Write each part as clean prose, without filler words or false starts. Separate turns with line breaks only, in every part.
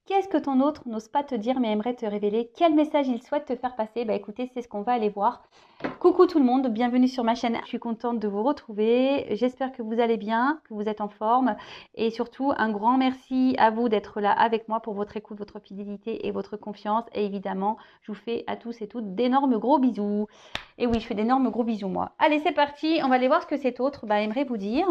Qu'est-ce que ton autre n'ose pas te dire mais aimerait te révéler? Quel message il souhaite te faire passer? Bah écoutez, c'est ce qu'on va aller voir. Coucou tout le monde, bienvenue sur ma chaîne. Je suis contente de vous retrouver. J'espère que vous allez bien, que vous êtes en forme. Et surtout, un grand merci à vous d'être là avec moi pour votre écoute, votre fidélité et votre confiance. Et évidemment, je vous fais à tous et toutes d'énormes gros bisous. Et oui, je fais d'énormes gros bisous moi. Allez, c'est parti. On va aller voir ce que cet autre aimerait vous dire.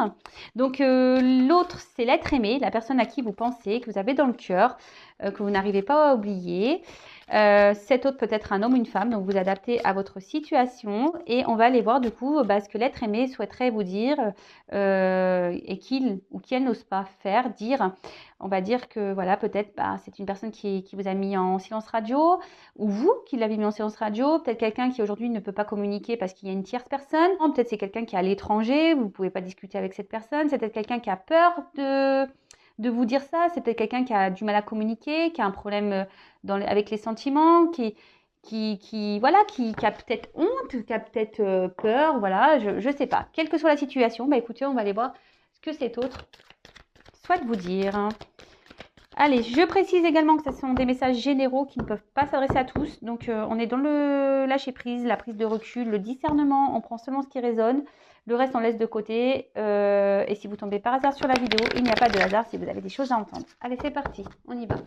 Donc, l'autre, c'est l'être aimé, la personne à qui vous pensez, que vous avez dans le cœur, que vous n'arrivez pas à oublier. Cet autre peut être un homme ou une femme, donc vous adaptez à votre situation et on va aller voir du coup ce que l'être aimé souhaiterait vous dire et qu'il ou qu'elle n'ose pas faire, dire. On va dire que voilà, peut-être c'est une personne qui vous a mis en silence radio ou vous qui l'avez mis en silence radio, peut-être quelqu'un qui aujourd'hui ne peut pas communiquer parce qu'il y a une tierce personne, peut-être c'est quelqu'un qui est à l'étranger, vous ne pouvez pas discuter avec cette personne, c'est peut-être quelqu'un qui a peur de vous dire ça, c'est peut-être quelqu'un qui a du mal à communiquer, qui a un problème avec les sentiments, voilà, qui a peut-être honte, qui a peut-être peur, voilà, je ne sais pas. Quelle que soit la situation, écoutez, on va aller voir ce que cet autre souhaite vous dire. Allez, je précise également que ce sont des messages généraux qui ne peuvent pas s'adresser à tous. Donc, on est dans le lâcher-prise, la prise de recul, le discernement. On prend seulement ce qui résonne. Le reste, on laisse de côté. Et si vous tombez par hasard sur la vidéo, il n'y a pas de hasard si vous avez des choses à entendre. Allez, c'est parti. On y va.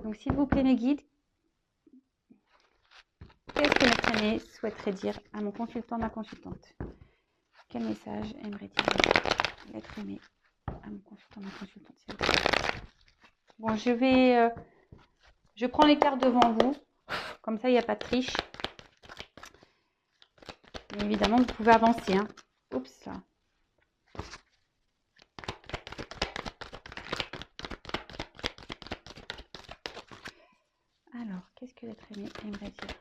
Donc, s'il vous plaît, mes guides, qu'est-ce que notre aîné souhaiterait dire à mon consultant, ma consultante? Quel message aimerait dire l'être aimé à mon consultant, ma consultante? Bon, je prends les cartes devant vous. Comme ça, il n'y a pas de triche. Et évidemment, vous pouvez avancer. Hein. Oups là. Alors, qu'est-ce que l'être aimé aimerait dire?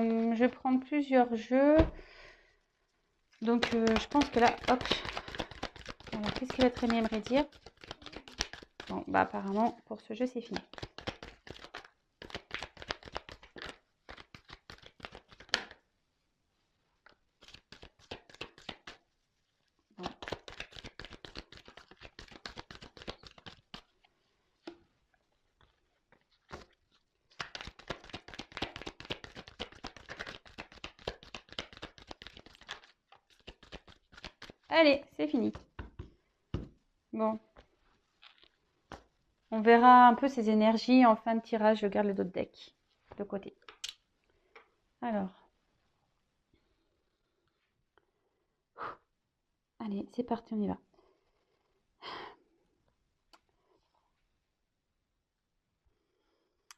Je vais prendre plusieurs jeux. Donc, je pense que là, hop. Alors, qu'est-ce que l'être aimé aimerait dire? Bon, apparemment, pour ce jeu, c'est fini. Bon. Allez, c'est fini. Bon. On verra un peu ces énergies en fin de tirage. Je garde le dos de deck de côté. Alors. Allez, c'est parti, on y va.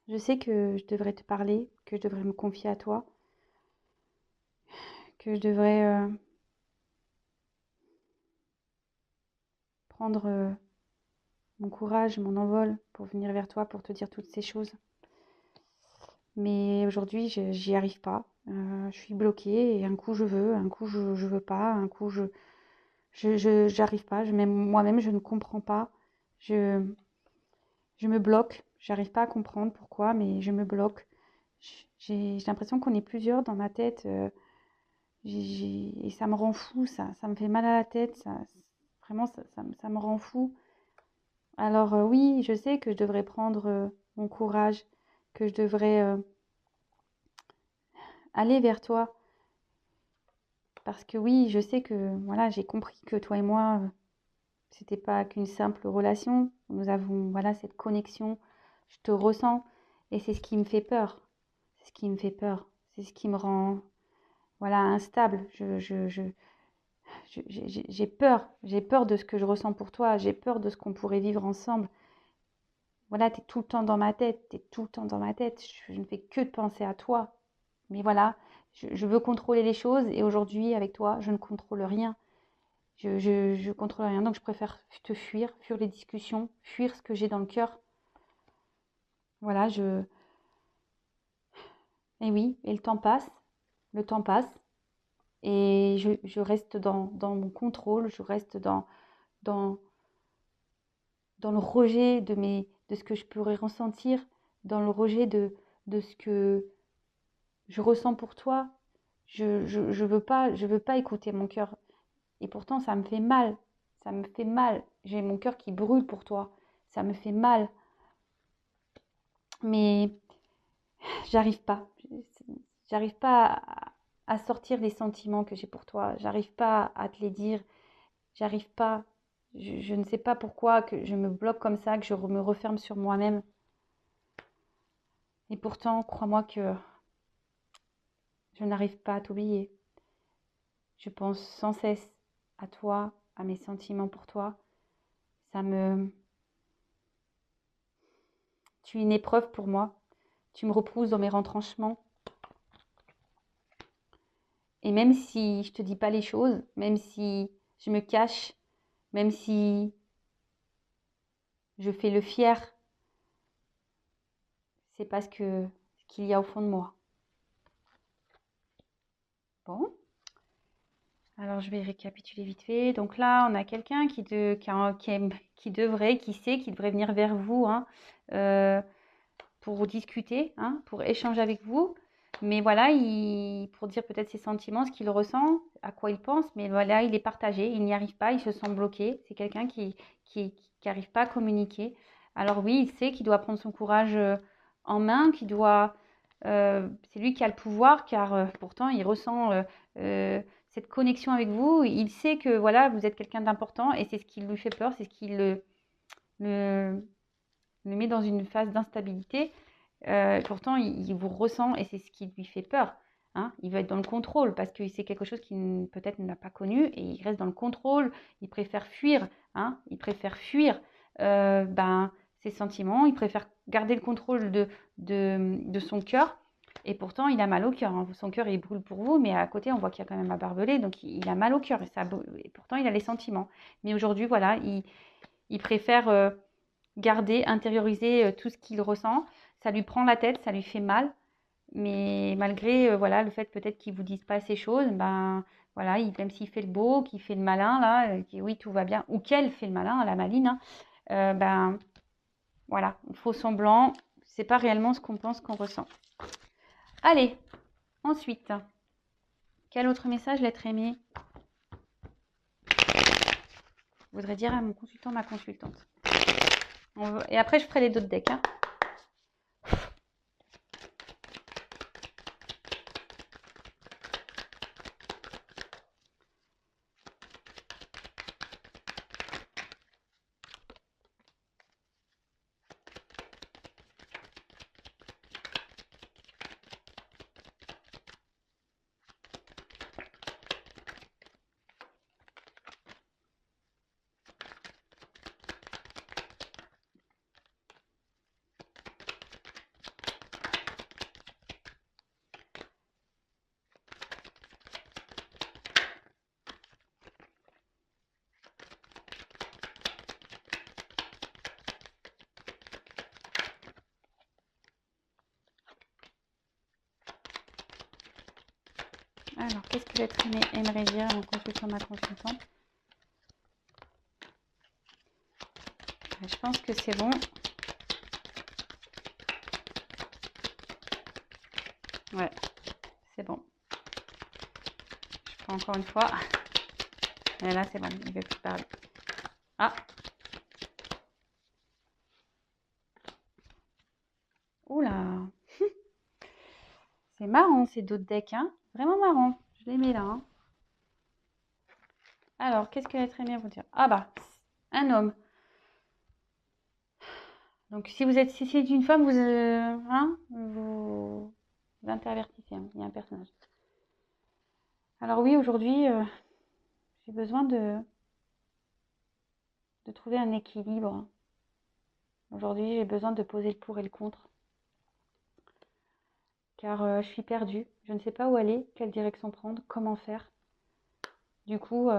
Je sais que je devrais te parler, que je devrais me confier à toi, que je devrais prendre mon courage, mon envol pour venir vers toi, pour te dire toutes ces choses. Mais aujourd'hui, j'y arrive pas. Je suis bloquée et un coup je veux, un coup je veux pas, un coup j'arrive pas. Moi-même, je ne comprends pas. Je, je me bloque. J'arrive pas à comprendre pourquoi, mais je me bloque. J'ai l'impression qu'on est plusieurs dans ma tête. Et ça me rend fou, ça me fait mal à la tête. Vraiment, ça me rend fou. Alors oui, je sais que je devrais prendre mon courage, que je devrais aller vers toi. Parce que oui, je sais que voilà, j'ai compris que toi et moi, c'était pas qu'une simple relation. Nous avons voilà cette connexion. Je te ressens et c'est ce qui me fait peur. C'est ce qui me fait peur. C'est ce qui me rend voilà instable. j'ai peur de ce que je ressens pour toi, j'ai peur de ce qu'on pourrait vivre ensemble. Voilà, tu es tout le temps dans ma tête, tu es tout le temps dans ma tête, je ne fais que de penser à toi. Mais voilà, je veux contrôler les choses et aujourd'hui, avec toi, je ne contrôle rien. Je contrôle rien, donc je préfère te fuir les discussions, fuir ce que j'ai dans le cœur. Voilà, Et oui, et le temps passe, et je reste dans mon contrôle, je reste dans, dans le rejet de ce que je pourrais ressentir, dans le rejet de ce que je ressens pour toi. Je veux pas écouter mon cœur. Et pourtant, ça me fait mal. Ça me fait mal. J'ai mon cœur qui brûle pour toi. Ça me fait mal. Mais j'arrive pas. J'arrive pas à sortir les sentiments que j'ai pour toi. J'arrive pas à te les dire. J'arrive pas. Je ne sais pas pourquoi que je me bloque comme ça, que je me referme sur moi-même. Et pourtant, crois-moi que je n'arrive pas à t'oublier. Je pense sans cesse à toi, à mes sentiments pour toi. Ça me... Tu es une épreuve pour moi. Tu me repousses dans mes retranchements. Et même si je te dis pas les choses, même si je me cache, même si je fais le fier, c'est parce que ce qu'il y a au fond de moi. Bon. Alors, je vais récapituler vite fait. Donc là, on a quelqu'un qui devrait venir vers vous hein, pour discuter, hein, pour échanger avec vous. Mais voilà, pour dire peut-être ses sentiments, ce qu'il ressent, à quoi il pense. Mais voilà, il est partagé, il n'y arrive pas, il se sent bloqué. C'est quelqu'un qui n'arrive pas à communiquer. Alors oui, il sait qu'il doit prendre son courage en main, c'est lui qui a le pouvoir, car pourtant, il ressent... cette connexion avec vous, il sait que voilà, vous êtes quelqu'un d'important et c'est ce qui lui fait peur, c'est ce qui le met dans une phase d'instabilité. Pourtant, il vous ressent et c'est ce qui lui fait peur. Hein. Il veut être dans le contrôle parce que c'est quelque chose qu'il peut-être n'a pas connu et il reste dans le contrôle. Il préfère fuir. Hein. Il préfère fuir ses sentiments. Il préfère garder le contrôle de son cœur. Et pourtant, il a mal au cœur. Hein. Son cœur, il brûle pour vous, mais à côté, on voit qu'il y a quand même un barbelé. Donc, il a mal au cœur. Et pourtant, il a les sentiments. Mais aujourd'hui, voilà, il préfère garder, intérioriser tout ce qu'il ressent. Ça lui prend la tête, ça lui fait mal. Mais malgré voilà, le fait peut-être qu'il ne vous dise pas ces choses, ben voilà, même s'il fait le beau, qu'il fait le malin, là, qui oui, tout va bien, ou qu'elle fait le malin, la maline, hein, ben voilà, on faux semblant, c'est pas réellement ce qu'on pense, qu'on ressent. Allez, ensuite, quel autre message l'être aimé voudrais dire à mon consultant, ma consultante. Et après, je ferai les d'autres decks. Hein. Alors, qu'est-ce que l'être aimé aimerait dire en consultant ma consultante? Je pense que c'est bon. Ouais, c'est bon. Je prends encore une fois. Et là, c'est bon, il ne veut plus parler. Ah! Oula! C'est marrant ces d'autres decks, hein? Vraiment marrant. Je les mets là. Hein. Alors, qu'est-ce que l'être aimé vous dire? Ah bah, un homme. Donc, si c'est une femme, vous intervertissez. Hein. Il y a un personnage. Alors oui, aujourd'hui, j'ai besoin de trouver un équilibre. Aujourd'hui, j'ai besoin de poser le pour et le contre. Car je suis perdue. Je ne sais pas où aller, quelle direction prendre, comment faire. Du coup,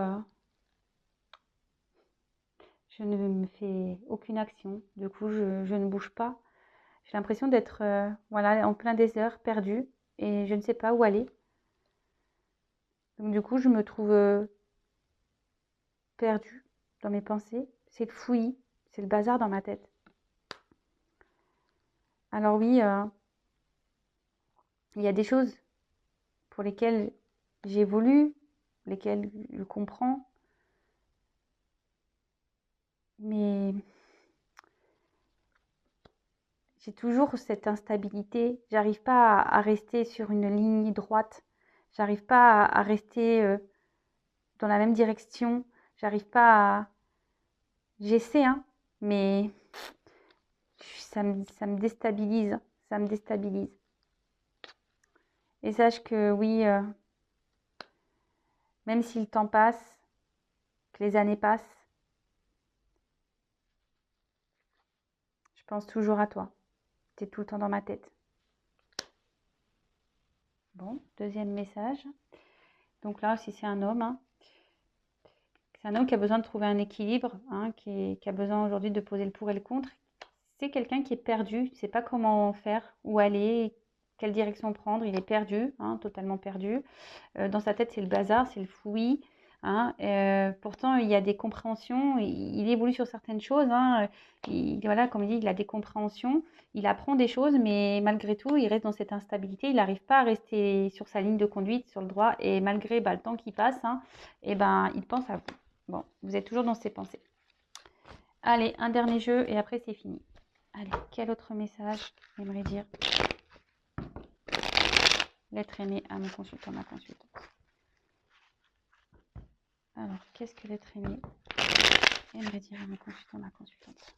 je ne me fais aucune action. Du coup, je ne bouge pas. J'ai l'impression d'être voilà, en plein désert, perdue, et je ne sais pas où aller. Donc du coup, je me trouve perdue dans mes pensées. C'est le fouillis, c'est le bazar dans ma tête. Alors oui, il y a des choses pour lesquelles j'évolue, lesquelles je comprends, mais j'ai toujours cette instabilité. J'arrive pas à rester sur une ligne droite. J'arrive pas à rester dans la même direction. J'arrive pas à... J'essaie, hein, mais ça me déstabilise. Ça me déstabilise. Et sache que oui, même si le temps passe, que les années passent, je pense toujours à toi. Tu es tout le temps dans ma tête. Bon, deuxième message. Donc là aussi, c'est un homme. Hein. C'est un homme qui a besoin de trouver un équilibre, hein, qui a besoin aujourd'hui de poser le pour et le contre. C'est quelqu'un qui est perdu, il ne sait pas comment faire, où aller, quelle direction prendre. Il est perdu, hein, totalement perdu. Dans sa tête, c'est le bazar, c'est le fouillis. Hein. Pourtant, il y a des compréhensions. Il évolue sur certaines choses. Hein. Voilà, comme il dit, il a des compréhensions. Il apprend des choses, mais malgré tout, il reste dans cette instabilité. Il n'arrive pas à rester sur sa ligne de conduite, sur le droit. Et malgré le temps qui passe, hein, et il pense à vous. Bon, vous êtes toujours dans ses pensées. Allez, un dernier jeu et après c'est fini. Allez, quel autre message j'aimerais dire? L'être aimé à mon consultant, ma consultante. Alors, qu'est-ce que l'être aimé aimerait dire à mon consultant, ma consultante?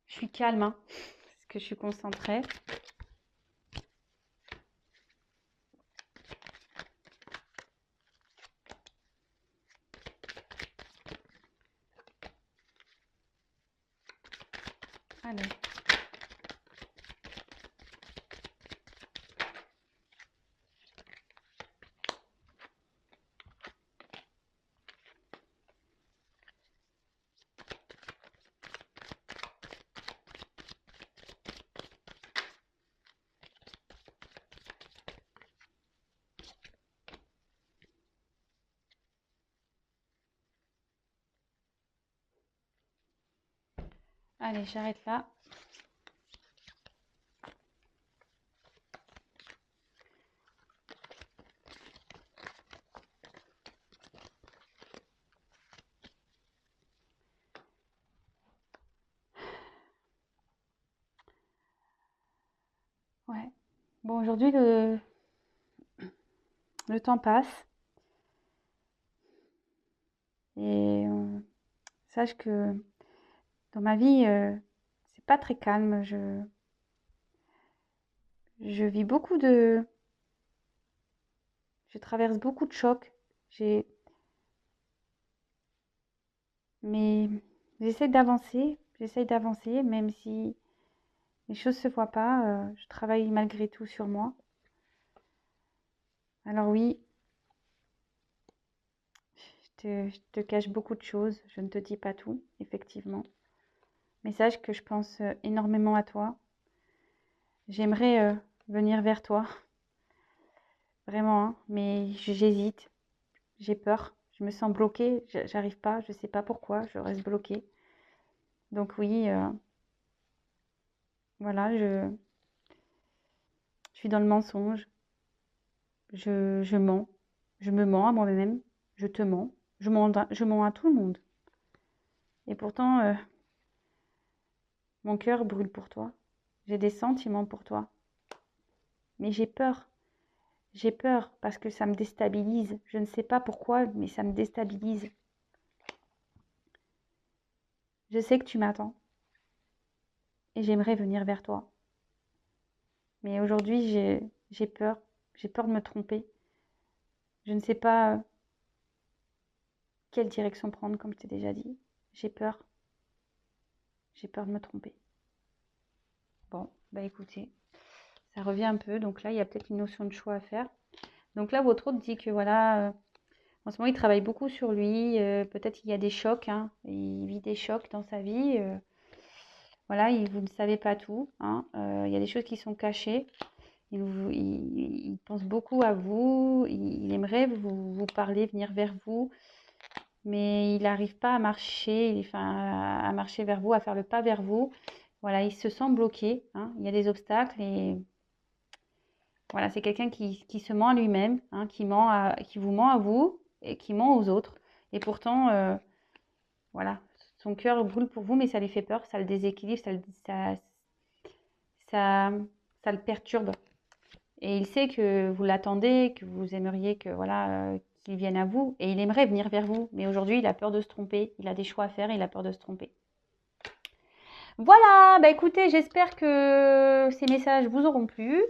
Je suis calme, hein, parce que je suis concentrée. Allez. Allez, j'arrête là. Ouais. Bon, aujourd'hui, le temps passe. Et sache que dans ma vie, c'est pas très calme. Je vis beaucoup de... Je traverse beaucoup de chocs. Mais j'essaie d'avancer, même si les choses se voient pas. Je travaille malgré tout sur moi. Alors oui, je te cache beaucoup de choses. Je ne te dis pas tout, effectivement. Mais sache que je pense énormément à toi. J'aimerais venir vers toi, vraiment, hein, mais j'hésite, j'ai peur, je me sens bloquée, j'arrive pas, je sais pas pourquoi, je reste bloquée. Donc oui, voilà, je suis dans le mensonge. Je mens. Je me mens à moi-même. Je te mens. Je mens à tout le monde. Et pourtant, mon cœur brûle pour toi. J'ai des sentiments pour toi. Mais j'ai peur. J'ai peur parce que ça me déstabilise. Je ne sais pas pourquoi, mais ça me déstabilise. Je sais que tu m'attends et j'aimerais venir vers toi. Mais aujourd'hui, j'ai peur. J'ai peur de me tromper. Je ne sais pas quelle direction prendre, comme je t'ai déjà dit. J'ai peur. J'ai peur de me tromper. Bon, bah écoutez, ça revient un peu. Donc là, il y a peut-être une notion de choix à faire. Donc là, votre hôte dit que voilà, en ce moment, il travaille beaucoup sur lui. Peut-être qu'il y a des chocs. Hein. Il vit des chocs dans sa vie. Voilà, vous ne savez pas tout. Hein. Il y a des choses qui sont cachées. Il pense beaucoup à vous. Il aimerait vous parler, venir vers vous. Mais il n'arrive pas à marcher, enfin, à marcher vers vous, à faire le pas vers vous. Voilà, il se sent bloqué. Hein. Il y a des obstacles et voilà, c'est quelqu'un qui se ment à lui-même, hein, qui vous ment à vous et qui ment aux autres. Et pourtant, voilà, son cœur brûle pour vous, mais ça lui fait peur, ça le déséquilibre, ça, ça le perturbe. Et il sait que vous l'attendez, que vous aimeriez que voilà, qu'il vienne à vous. Et il aimerait venir vers vous. Mais aujourd'hui, il a peur de se tromper. Il a des choix à faire et il a peur de se tromper. Voilà, bah écoutez, j'espère que ces messages vous auront plu.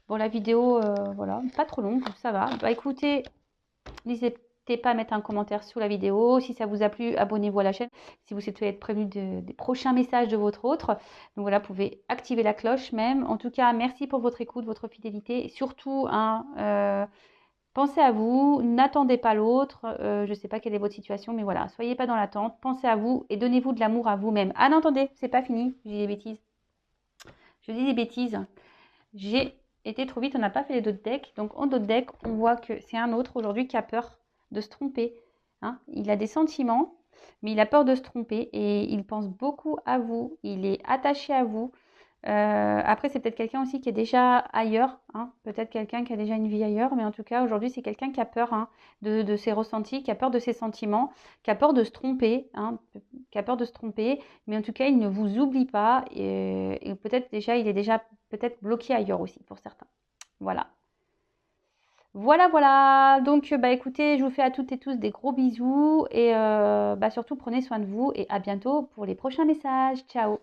Bon, la vidéo, voilà, pas trop longue, ça va. Bah écoutez, n'hésitez pas à mettre un commentaire sous la vidéo. Si ça vous a plu, abonnez-vous à la chaîne. Si vous souhaitez être prévenu des prochains messages de votre autre. Donc voilà, vous pouvez activer la cloche même. En tout cas, merci pour votre écoute, votre fidélité. Et surtout, hein, pensez à vous, n'attendez pas l'autre. Je ne sais pas quelle est votre situation, mais voilà, soyez pas dans l'attente. Pensez à vous et donnez-vous de l'amour à vous-même. Ah non, attendez, c'est pas fini. Je dis des bêtises. Je dis des bêtises. J'ai été trop vite, on n'a pas fait les d'autres decks. Donc en d'autres decks, on voit que c'est un autre aujourd'hui qui a peur de se tromper. Hein. Il a des sentiments, mais il a peur de se tromper et il pense beaucoup à vous. Il est attaché à vous. Après, c'est peut-être quelqu'un aussi qui est déjà ailleurs. Hein. Peut-être quelqu'un qui a déjà une vie ailleurs. Mais en tout cas, aujourd'hui, c'est quelqu'un qui a peur hein, de ses ressentis, qui a peur de ses sentiments, qui a peur de se tromper. Hein, qui a peur de se tromper. Mais en tout cas, il ne vous oublie pas. Et peut-être déjà, il est déjà peut-être bloqué ailleurs aussi pour certains. Voilà. Voilà, voilà. Donc, bah, écoutez, je vous fais à toutes et tous des gros bisous. Et bah, surtout, prenez soin de vous. Et à bientôt pour les prochains messages. Ciao.